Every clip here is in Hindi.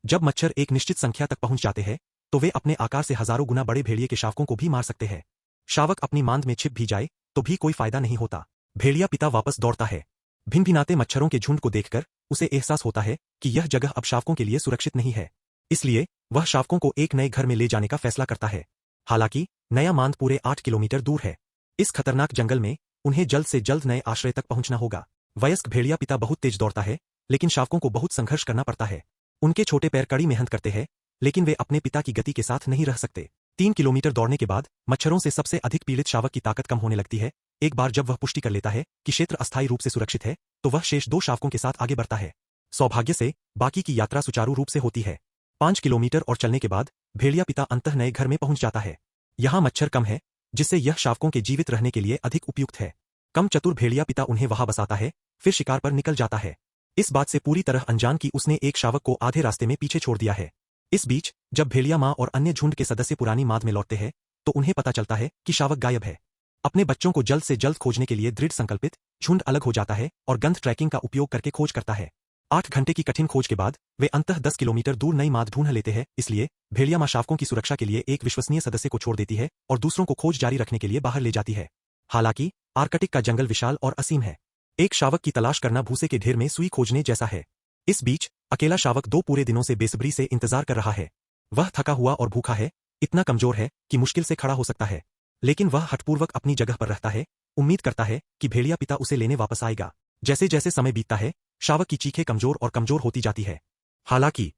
जब मच्छर एक निश्चित संख्या तक पहुंच जाते हैं तो वे अपने आकार से हजारों गुना बड़े भेड़िए के शावकों को भी मार सकते हैं। शावक अपनी मांद में छिप भी जाए तो भी कोई फायदा नहीं होता। भेड़िया पिता वापस दौड़ता है। भिनभिनाते मच्छरों के झुंड को देखकर उसे एहसास होता है कि यह जगह अब शावकों के लिए सुरक्षित नहीं है। इसलिए वह शावकों को एक नए घर में ले जाने का फैसला करता है। हालांकि नया मांद पूरे 8 किलोमीटर दूर है। इस खतरनाक जंगल में उन्हें जल्द से जल्द नए आश्रय तक पहुंचना होगा। वयस्क भेड़िया पिता बहुत तेज दौड़ता है, लेकिन शावकों को बहुत संघर्ष करना पड़ता है। उनके छोटे पैर कड़ी मेहनत करते हैं, लेकिन वे अपने पिता की गति के साथ नहीं रह सकते। 3 किलोमीटर दौड़ने के बाद मच्छरों से सबसे अधिक पीड़ित शावक की ताकत कम होने लगती है। एक बार जब वह पुष्टि कर लेता है कि क्षेत्र अस्थायी रूप से सुरक्षित है, तो वह शेष 2 शावकों के साथ आगे बढ़ता है। सौभाग्य से बाकी की यात्रा सुचारू रूप से होती है। 5 किलोमीटर और चलने के बाद भेड़िया पिता अंततः नए घर में पहुंच जाता है। यहाँ मच्छर कम है, जिससे यह शावकों के जीवित रहने के लिए अधिक उपयुक्त है। कम चतुर भेड़िया पिता उन्हें वहां बसाता है, फिर शिकार पर निकल जाता है। इस बात से पूरी तरह अनजान कि उसने एक शावक को आधे रास्ते में पीछे छोड़ दिया है। इस बीच जब भेड़िया माँ और अन्य झुंड के सदस्य पुरानी माद में लौटते हैं तो उन्हें पता चलता है कि शावक गायब है। अपने बच्चों को जल्द से जल्द खोजने के लिए दृढ़ संकल्पित झुंड अलग हो जाता है और गंध ट्रैकिंग का उपयोग करके खोज करता है। 8 घंटे की कठिन खोज के बाद वे अंततः 10 किलोमीटर दूर नई माद ढूंढ लेते हैं। इसलिए भेड़िया माँ शावकों की सुरक्षा के लिए एक विश्वसनीय सदस्य को छोड़ देती है और दूसरों को खोज जारी रखने के लिए बाहर ले जाती है। हालांकि आर्कटिक का जंगल विशाल और असीम है। एक शावक की तलाश करना भूसे के ढेर में सुई खोजने जैसा है। इस बीच अकेला शावक 2 पूरे दिनों से बेसब्री से इंतजार कर रहा है। वह थका हुआ और भूखा है, इतना कमजोर है कि मुश्किल से खड़ा हो सकता है, लेकिन वह हठपूर्वक अपनी जगह पर रहता है, उम्मीद करता है कि भेड़िया पिता उसे लेने वापस आएगा। जैसे जैसे समय बीतता है, शावक की चीखें कमजोर और कमजोर होती जाती है। हालांकि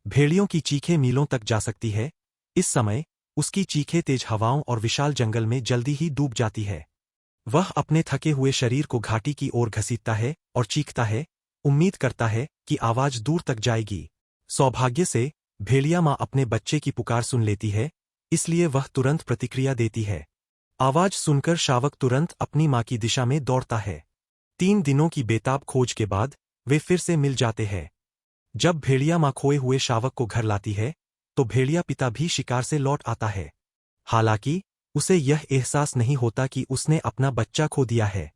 भेड़ियों की चीखें मीलों तक जा सकती है। इस समय उसकी चीखें तेज हवाओं और विशाल जंगल में जल्दी ही डूब जाती है। वह अपने थके हुए शरीर को घाटी की ओर घसीटता है और चीखता है, उम्मीद करता है कि आवाज दूर तक जाएगी। सौभाग्य से भेड़िया माँ अपने बच्चे की पुकार सुन लेती है, इसलिए वह तुरंत प्रतिक्रिया देती है। आवाज सुनकर शावक तुरंत अपनी माँ की दिशा में दौड़ता है। 3 दिनों की बेताब खोज के बाद वे फिर से मिल जाते हैं। जब भेड़िया माँ खोए हुए शावक को घर लाती है तो भेड़िया पिता भी शिकार से लौट आता है। हालांकि उसे यह एहसास नहीं होता कि उसने अपना बच्चा खो दिया है।